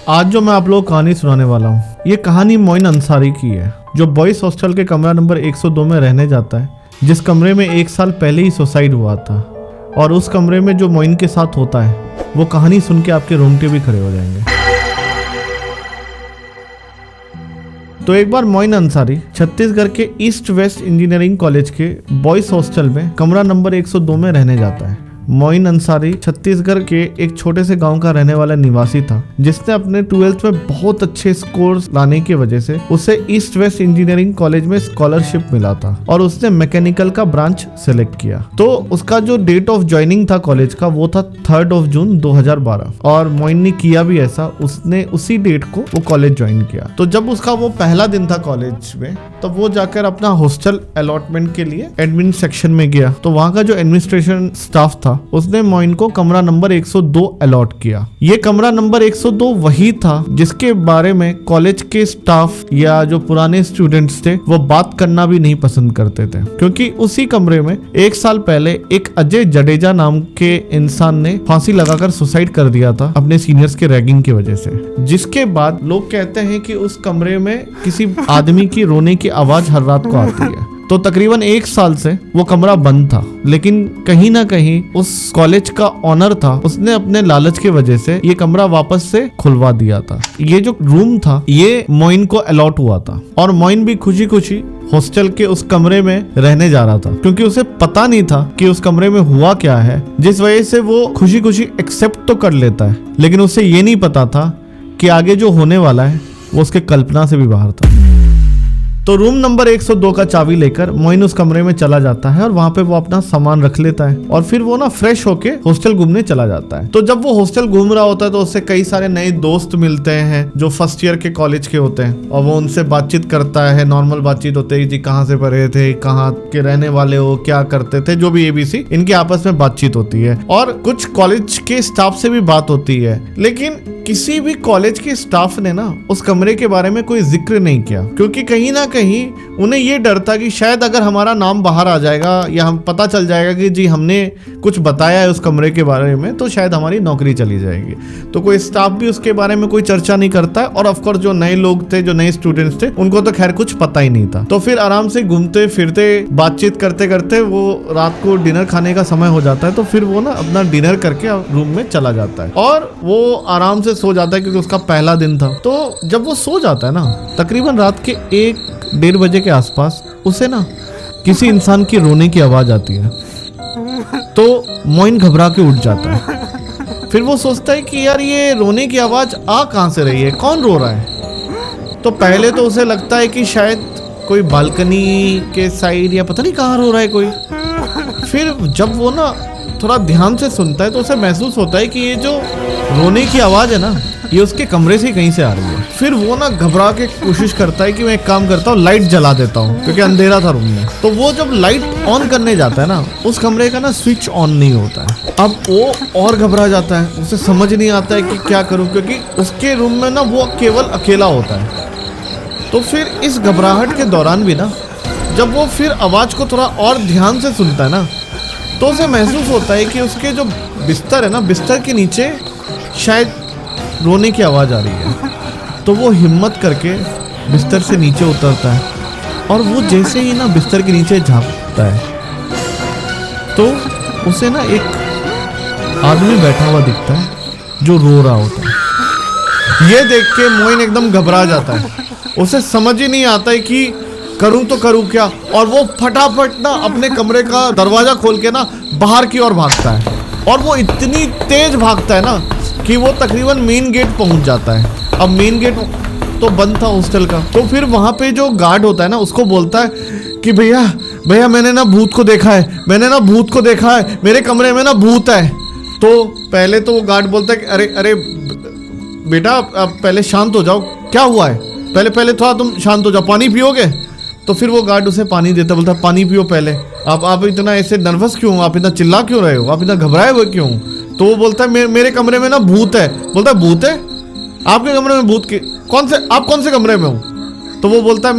आज जो मैं आप लोगों को कहानी सुनाने वाला हूँ, ये कहानी मोइन अंसारी की है, जो बॉयज हॉस्टल के कमरा नंबर 102 में रहने जाता है, जिस कमरे में 1 साल पहले ही सुसाइड हुआ था। और उस कमरे में जो मोइन के साथ होता है, वो कहानी सुन के आपके रोंगटे भी खड़े हो जाएंगे। तो एक बार मोइन अंसारी छत्तीसगढ़ के ईस्ट वेस्ट इंजीनियरिंग कॉलेज के बॉयज हॉस्टल में कमरा नंबर 102 में रहने जाता है। मोइन अंसारी छत्तीसगढ़ के एक छोटे से गांव का रहने वाला निवासी था, जिसने अपने 12th में बहुत अच्छे स्कोर्स लाने की वजह से उसे ईस्ट वेस्ट इंजीनियरिंग कॉलेज में स्कॉलरशिप मिला था और उसने मैकेनिकल का ब्रांच सेलेक्ट किया। तो उसका जो डेट ऑफ ज्वाइनिंग था कॉलेज का, वो था 3 जून 2012 और मोइन ने किया भी ऐसा, उसने उसी डेट को वो कॉलेज ज्वाइन किया। तो जब उसका वो पहला दिन था कॉलेज में, तब वो जाकर अपना हॉस्टल अलॉटमेंट के लिए एडमिन सेक्शन में गया। तो वहाँ का जो एडमिनिस्ट्रेशन स्टाफ था, उसने मोइन को कमरा नंबर 102 अलॉट किया। ये कमरा नंबर 102 वही था जिसके बारे में कॉलेज के स्टाफ या जो पुराने स्टूडेंट्स थे वो बात करना भी नहीं पसंद करते थे, क्योंकि उसी कमरे में 1 साल पहले एक अजय जडेजा नाम के इंसान ने फांसी लगाकर सुसाइड कर दिया था अपने सीनियर्स के रैगिंग की वजह से। जिसके बाद लोग कहते हैं कि उस कमरे में किसी आदमी की रोने की आवाज हर रात को आती है। तो तकरीबन 1 साल से वो कमरा बंद था, लेकिन कहीं ना कहीं उस कॉलेज का ऑनर था, उसने अपने लालच के वजह से ये कमरा वापस से खुलवा दिया था। ये जो रूम था, ये मोइन को अलॉट हुआ था और मोइन भी खुशी खुशी हॉस्टल के उस कमरे में रहने जा रहा था, क्योंकि उसे पता नहीं था कि उस कमरे में हुआ क्या है, जिस वजह से वो खुशी खुशी एक्सेप्ट तो कर लेता है, लेकिन उसे ये नहीं पता था कि आगे जो होने वाला है वो उसके कल्पना से भी बाहर था। तो रूम नंबर 102 का चाबी लेकर मोइन उस कमरे में चला जाता है और वहाँ पे वो अपना सामान रख लेता है और फिर वो ना फ्रेश होके हॉस्टल घूमने चला जाता है। तो जब वो हॉस्टल घूम रहा होता है तो उससे कई सारे नए दोस्त मिलते हैं जो फर्स्ट ईयर के कॉलेज के होते हैं और वो उनसे बातचीत करता है। नॉर्मल बातचीत होती है, जी कहाँ से पढ़े थे, कहाँ के रहने वाले हो, क्या करते थे, जो भी ABC इनकी आपस में बातचीत होती है और कुछ कॉलेज के स्टाफ से भी बात होती है। लेकिन किसी भी कॉलेज के स्टाफ ने ना उस कमरे के बारे में कोई जिक्र नहीं किया, क्योंकि कहीं ना कहीं उन्हें ये डर था कि शायद अगर हमारा नाम बाहर आ जाएगा या हम पता चल जाएगा कि जी हमने कुछ बताया है उस कमरे के बारे में, तो शायद हमारी नौकरी चली जाएगी। तो कोई स्टाफ भी उसके बारे में कोई चर्चा नहीं करता है और ऑफकोर्स जो नए लोग थे, जो नए स्टूडेंट्स थे, उनको तो खैर कुछ पता ही नहीं था। तो फिर आराम से घूमते फिरते बातचीत करते करते वो रात को डिनर खाने का समय हो जाता है। तो फिर वो ना अपना डिनर करके रूम में चला जाता है और वो आराम से सो जाता है, क्योंकि उसका पहला दिन था। तो जब वो सो जाता है ना, तकरीबन रात के 1-1:30 बजे के आसपास उसे ना किसी इंसान की रोने की आवाज आती है। तो मोइन घबरा के उठ जाता है। फिर वो सोचता है कि यार ये रोने की आवाज आ कहां से रही है, कौन रो रहा है। तो पहले तो उसे लगता है कि शायद कोई बालकनी के साइड या पता नहीं कहाँ रो रहा है कोई। फिर जब वो ना थोड़ा ध्यान से सुनता है तो उसे महसूस होता है कि ये जो रोने की आवाज है ना, ये उसके कमरे से कहीं से आ रही है। फिर वो ना घबरा के कोशिश करता है कि मैं एक काम करता हूँ, लाइट जला देता हूँ, क्योंकि अंधेरा था रूम में। तो वो जब लाइट ऑन करने जाता है ना, उस कमरे का ना स्विच ऑन नहीं होता है। अब वो और घबरा जाता है, उसे समझ नहीं आता है कि क्या करूँ, क्योंकि उसके रूम में ना वो केवल अकेला होता है। तो फिर इस घबराहट के दौरान भी ना, जब वो फिर आवाज को थोड़ा और ध्यान से सुनता है ना, तो उसे महसूस होता है कि उसके जो बिस्तर है ना, बिस्तर के नीचे शायद रोने की आवाज आ रही है। तो वो हिम्मत करके बिस्तर से नीचे उतरता है और वो जैसे ही ना बिस्तर के नीचे झांकता है तो उसे ना एक आदमी बैठा हुआ दिखता है जो रो रहा होता है। ये देख के मोइन एकदम घबरा जाता है, उसे समझ ही नहीं आता है कि करूं तो करूं क्या, और वो फटाफट ना अपने कमरे का दरवाजा खोल के ना बाहर की ओर भागता है। और वो इतनी तेज भागता है ना कि वो तकरीबन मेन गेट पहुंच जाता है। अब मेन गेट तो बंद था हॉस्टल का। तो फिर वहां पे जो गार्ड होता है ना, उसको बोलता है कि भैया भैया मैंने ना भूत को देखा है, मैंने ना भूत को देखा है, मेरे कमरे में ना भूत है। तो पहले तो वो गार्ड बोलता है कि अरे अरे बेटा आप पहले शांत हो जाओ, क्या हुआ है, पहले पहले थोड़ा तुम शांत हो जाओ, पानी पियोगे। तो फिर वो गार्ड उसे पानी देता, बोलता पानी पियो पहले। आप इतना ऐसे नर्वस क्यों, आप इतना चिल्ला क्यों रहे हो, आप इतना घबराए हुए क्यों। तो वो बोलता है मेरे कमरे में ना भूत है। बोलता है भूत है, आपके कमरे में भूत के कौन से, आप कौन से कमरे में हो। तो वो बोलता है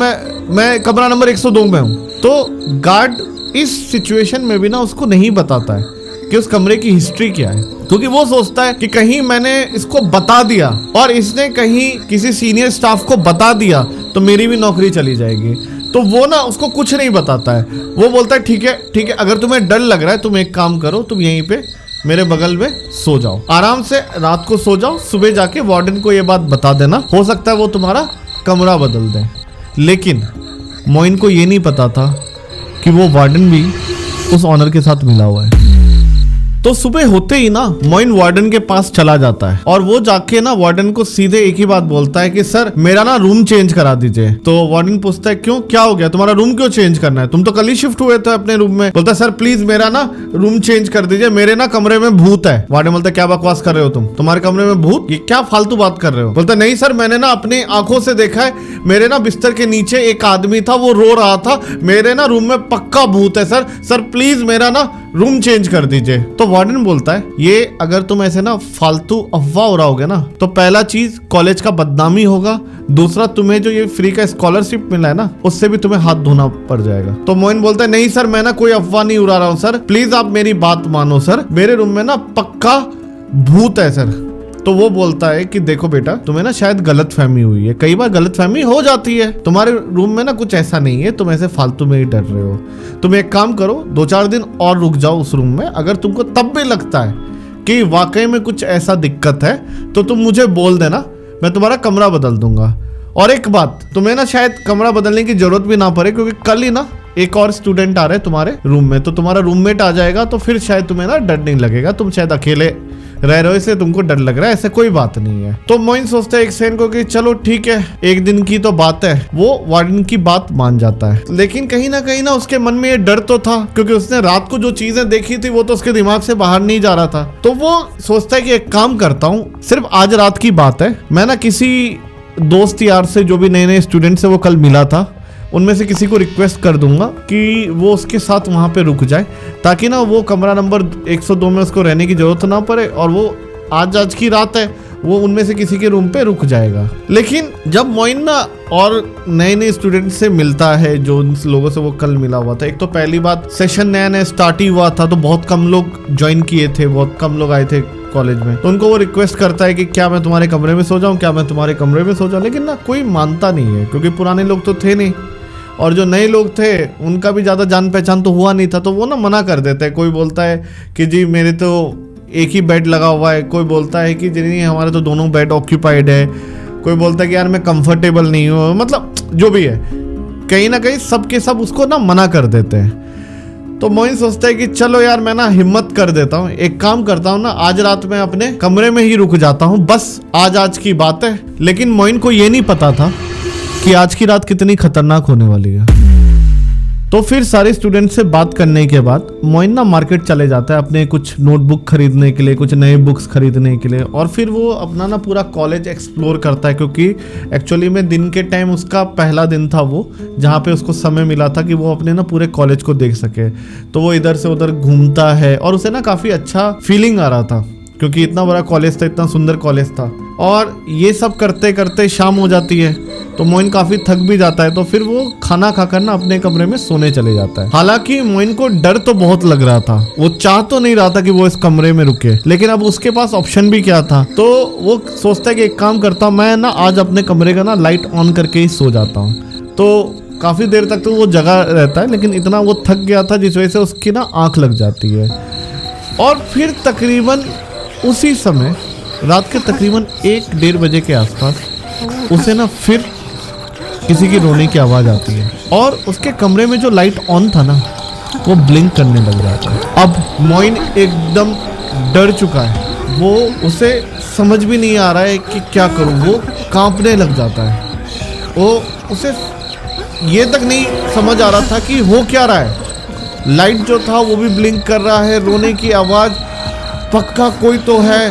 मैं कमरा नंबर 102 में हूँ। तो गार्ड इस सिचुएशन में भी ना उसको नहीं बताता है कि उस कमरे की हिस्ट्री क्या है। क्योंकि वो सोचता है कि कहीं मैंने इसको बता दिया और इसने कहीं किसी सीनियर स्टाफ को बता दिया तो मेरी भी नौकरी चली जाएगी। तो वो ना उसको कुछ नहीं बताता है। वो बोलता है ठीक है, अगर तुम्हें डर लग रहा है तुम एक काम करो, तुम यहीं पे मेरे बगल में सो जाओ, आराम से रात को सो जाओ, सुबह जाके वार्डन को ये बात बता देना, हो सकता है वो तुम्हारा कमरा बदल दे। लेकिन मोइन को ये नहीं पता था कि वो वार्डन भी उस ऑनर के साथ मिला हुआ है। तो सुबह होते ही ना मोइन वार्डन के पास चला जाता है और वो जाके ना वार्डन को सीधे एक ही बात बोलता है कि सर मेरा ना रूम चेंज करा दीजिए। तो वार्डन पूछता है क्यों, क्या हो गया, तुम्हारा रूम क्यों चेंज करना है, तुम तो कल ही शिफ्ट हुए थे अपने रूम में। बोलता है सर प्लीज मेरा ना रूम चेंज कर दीजिए, मेरे ना कमरे में भूत है। वार्डन बोलता है क्या बकवास कर रहे हो तुम, तुम्हारे कमरे में भूत, ये क्या फालतू बात कर रहे हो। बोलता नहीं सर मैंने ना अपनी आंखों से देखा है, मेरे ना बिस्तर के नीचे एक आदमी था, वो रो रहा था, मेरे ना रूम में पक्का भूत है सर प्लीज मेरा ना रूम चेंज कर दीजिए। तो वार्डन बोलता है ये अगर तुम ऐसे ना फालतू अफवाह उड़ाओगे ना तो पहला चीज कॉलेज का बदनामी होगा, दूसरा तुम्हें जो ये फ्री का स्कॉलरशिप मिला है ना उससे भी तुम्हें हाथ धोना पड़ जाएगा। तो मोइन बोलता है नहीं सर मैं ना कोई अफवाह नहीं उड़ा रहा हूँ सर, प्लीज आप मेरी बात मानो सर, मेरे रूम में ना पक्का भूत है सर। तो वो बोलता है कि देखो बेटा तुम्हें ना शायद गलतफहमी हुई है, कई बार गलतफहमी हो जाती है, तुम्हारे रूम में ना कुछ ऐसा नहीं है, तुम ऐसे फालतू में ही डर रहे हो। तुम एक काम करो 2-4 दिन और रुक जाओ उस रूम में, अगर तुमको तब भी लगता है कि वाकई में कुछ ऐसा दिक्कत है तो तुम मुझे बोल देना, मैं तुम्हारा कमरा बदल दूंगा। और एक बात, तुम्हें ना शायद कमरा बदलने की जरूरत भी ना पड़े क्योंकि कल ही ना एक और स्टूडेंट आ रहे हैं तुम्हारे रूम में, तो तुम्हारा रूममेट आ जाएगा, तो फिर शायद तुम्हें ना डर नहीं लगेगा, तुम शायद अकेले रह रहे हो इसलिए तुमको डर लग रहा है, ऐसे कोई बात नहीं है। तो मोइन सोचता है एक सेकंड को कि चलो ठीक है एक दिन की तो बात है, वो वार्डन की बात मान जाता है। लेकिन कहीं ना उसके मन में ये डर तो था क्योंकि उसने रात को जो चीजें देखी थी वो तो उसके दिमाग से बाहर नहीं जा रहा था। तो वो सोचता है कि एक काम करता हूँ, सिर्फ आज रात की बात है, मैं ना किसी दोस्त यार से जो भी नए स्टूडेंट से वो कल मिला था उनमें से किसी को रिक्वेस्ट कर दूंगा कि वो उसके साथ वहां पे रुक जाए, ताकि ना वो कमरा नंबर 102 में उसको रहने की जरूरत ना पड़े और वो आज की रात है वो उनमें से किसी के रूम पे रुक जाएगा। लेकिन जब मोइन ना और नए स्टूडेंट से मिलता है जो उन लोगों से वो कल मिला हुआ था, एक तो पहली बात सेशन नया स्टार्ट ही हुआ था तो बहुत कम लोग ज्वाइन किए थे, बहुत कम लोग आए थे कॉलेज में, तो उनको वो रिक्वेस्ट करता है कि क्या मैं तुम्हारे कमरे में सो जाऊं, क्या मैं तुम्हारे कमरे में सो जाऊं, लेकिन ना कोई मानता नहीं है क्योंकि पुराने लोग तो थे नहीं और जो नए लोग थे उनका भी ज़्यादा जान पहचान तो हुआ नहीं था, तो वो ना मना कर देते हैं। कोई बोलता है कि जी मेरे तो एक ही बेड लगा हुआ है, कोई बोलता है कि जी नहीं हमारे तो दोनों बेड ऑक्यूपाइड है, कोई बोलता है कि यार मैं कंफर्टेबल नहीं हूँ, मतलब जो भी है कहीं ना कहीं सब के सब उसको ना मना कर देते हैं। तो मोइन सोचता है कि चलो यार मैं ना हिम्मत कर देता हूँ, एक काम करता हूँ ना आज रात में अपने कमरे में ही रुक जाता हूँ, बस आज की बात है। लेकिन मोइन को ये नहीं पता था कि आज की रात कितनी खतरनाक होने वाली है। तो फिर सारे स्टूडेंट से बात करने के बाद मोइन ना मार्केट चले जाता है अपने कुछ नोटबुक खरीदने के लिए, कुछ नए बुक्स खरीदने के लिए, और फिर वो अपना ना पूरा कॉलेज एक्सप्लोर करता है क्योंकि एक्चुअली में दिन के टाइम उसका पहला दिन था वो, जहाँ पे उसको समय मिला था कि वो अपने ना पूरे कॉलेज को देख सके। तो वो इधर से उधर घूमता है और उसे ना काफ़ी अच्छा फीलिंग आ रहा था क्योंकि इतना बड़ा कॉलेज था, इतना सुंदर कॉलेज था। और ये सब करते करते शाम हो जाती है तो मोइन काफी थक भी जाता है, तो फिर वो खाना खाकर ना अपने कमरे में सोने चले जाता है। हालांकि मोइन को डर तो बहुत लग रहा था, वो चाह तो नहीं रहा था कि वो इस कमरे में रुके, लेकिन अब उसके पास ऑप्शन भी क्या था। तो वो सोचता है कि एक काम करता हूँ मैं ना आज अपने कमरे का ना लाइट ऑन करके ही सो जाता हूँ। तो काफी देर तक तो वो जगा रहता है, लेकिन इतना वो थक गया था जिस वजह से उसकी ना आंख लग जाती है। और फिर तकरीबन उसी समय रात के तकरीबन 1-1:30 बजे के आसपास उसे ना फिर किसी की रोने की आवाज़ आती है और उसके कमरे में जो लाइट ऑन था ना वो ब्लिंक करने लग जाता है। अब मोइन एकदम डर चुका है, वो उसे समझ भी नहीं आ रहा है कि क्या करूं, वो कांपने लग जाता है। वो उसे ये तक नहीं समझ आ रहा था कि हो क्या रहा है। लाइट जो था वो भी ब्लिंक कर रहा है, रोने की आवाज़, पक्का कोई तो है,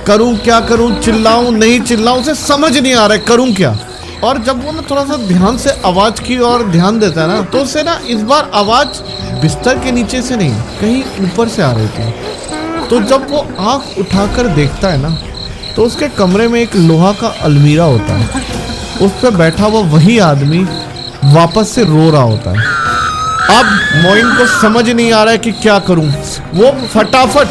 करूं क्या करूं, चिल्लाऊं नहीं चिल्लाऊं, उसे समझ नहीं आ रहा है करूं क्या। और जब वो ना थोड़ा सा ध्यान से आवाज की और ध्यान देता है ना तो उसे ना इस बार आवाज बिस्तर के नीचे से नहीं कहीं ऊपर से आ रही थी। तो जब वो आंख उठाकर देखता है ना तो उसके कमरे में एक लोहा का अलमीरा होता है, उस पर बैठा हुआ वही आदमी वापस से रो रहा होता है। अब मोइन को समझ नहीं आ रहा है कि क्या करूं। वो फटाफट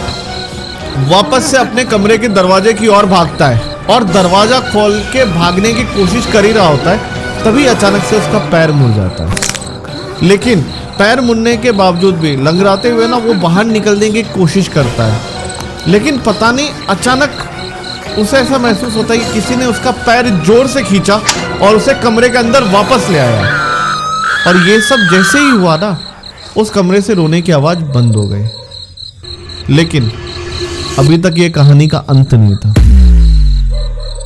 वापस से अपने कमरे के दरवाजे की ओर भागता है और दरवाजा खोल के भागने की कोशिश कर ही रहा होता है। तभी अचानक से उसका पैर मुड़ जाता है, लेकिन पैर मुड़ने के बावजूद भी लंगड़ाते हुए ना वो बाहर निकलने की कोशिश करता है, लेकिन पता नहीं अचानक उसे ऐसा महसूस होता है कि किसी ने उसका पैर जोर से खींचा और उसे कमरे के अंदर वापस ले आया। और ये सब जैसे ही हुआ ना, उस कमरे से रोने की आवाज बंद हो गई। लेकिन अभी तक ये कहानी का अंत नहीं था।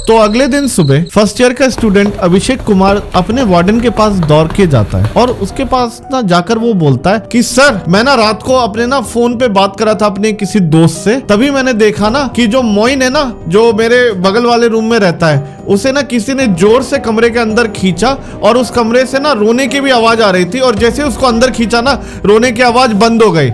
तो अगले दिन सुबह फर्स्ट ईयर का स्टूडेंट अभिषेक कुमार अपने वार्डन के पास दौड़ के जाता है और उसके पास ना जाकर वो बोलता है कि सर, मैं ना रात को अपने ना फोन पे बात करा था अपने किसी दोस्त से, तभी मैंने देखा ना कि जो मोइन है ना, जो मेरे बगल वाले रूम में रहता है, उसे ना किसी ने जोर से कमरे के अंदर खींचा और उस कमरे से ना रोने की भी आवाज आ रही थी, और जैसे उसको अंदर खींचा ना, रोने की आवाज बंद हो गई।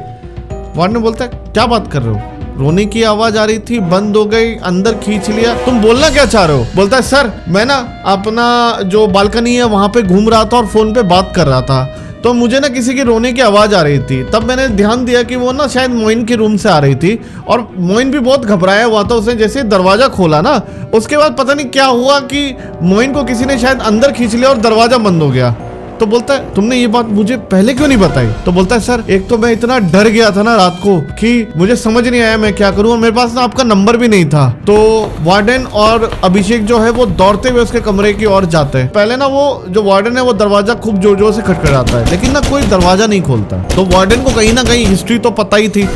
वार्डन बोलता है क्या बात कर रहे हो, रोने की आवाज आ रही थी, बंद हो गई, अंदर खींच लिया, तुम बोलना क्या चाह रहे हो? बोलता है सर, मैं ना अपना जो बालकनी है वहां पे घूम रहा था और फोन पे बात कर रहा था, तो मुझे ना किसी की रोने की आवाज आ रही थी। तब मैंने ध्यान दिया कि वो ना शायद मोइन के रूम से आ रही थी, और मोइन भी बहुत घबराया हुआ था। उसने जैसे दरवाजा खोला ना, उसके बाद पता नहीं क्या हुआ कि मोइन को किसी ने शायद अंदर खींच लिया और दरवाजा बंद हो गया। तो बोलता है तुमने ये बात मुझे पहले क्यों नहीं बताई? तो बोलता है सर, एक तो मैं इतना डर गया था ना रात को कि मुझे समझ नहीं आया मैं क्या करूं, और मेरे पास ना आपका नंबर भी नहीं था। तो वार्डन और अभिषेक जो है वो दौड़ते हुए उसके कमरे की ओर जाते हैं। पहले ना वो जो वार्डन है वो दरवाजा खूब जोर जोर से खटखटाता है, लेकिन ना कोई दरवाजा नहीं खोलता। तो वार्डन को कहीं ना कहीं हिस्ट्री तो पता ही थी,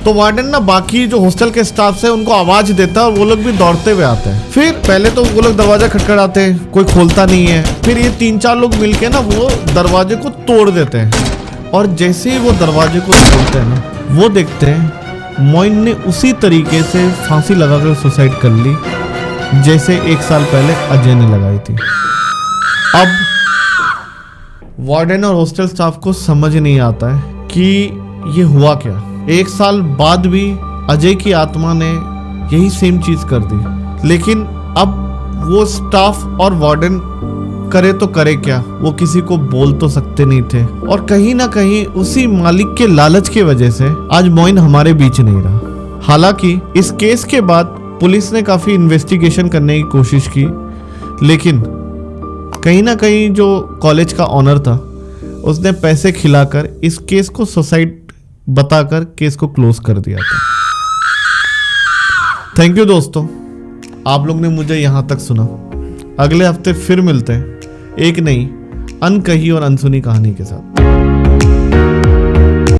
तो वार्डन ना बाकी जो हॉस्टल के स्टाफ से उनको आवाज देता है और वो लोग भी दौड़ते हुए आते हैं। फिर पहले तो वो लोग दरवाजा खटखटाते हैं, कोई खोलता नहीं है। फिर ये 3-4 लोग मिलके ना वो दरवाजे को तोड़ देते हैं, और जैसे ही वो दरवाजे को तोड़ते हैं ना, वो देखते हैं मोइन ने उसी तरीके से फांसी लगाकर सुसाइड कर ली जैसे 1 साल पहले अजय ने लगाई थी। अब वार्डन और हॉस्टल स्टाफ को समझ नहीं आता है कि ये हुआ क्या। 1 साल बाद भी अजय की आत्मा ने यही सेम चीज कर दी, लेकिन अब वो स्टाफ और वार्डन करे तो करे क्या, वो किसी को बोल तो सकते नहीं थे। और कहीं ना कहीं उसी मालिक के लालच की वजह से आज मोइन हमारे बीच नहीं रहा। हालांकि इस केस के बाद पुलिस ने काफी इन्वेस्टिगेशन करने की कोशिश की, लेकिन कहीं ना कहीं जो कॉलेज का ऑनर था उसने पैसे खिलाकर इस केस को सुसाइड बताकर केस को क्लोज कर दिया था। थैंक यू दोस्तों, आप लोग ने मुझे यहां तक सुना। अगले हफ्ते फिर मिलते हैं एक नई अनकही और अनसुनी कहानी के साथ।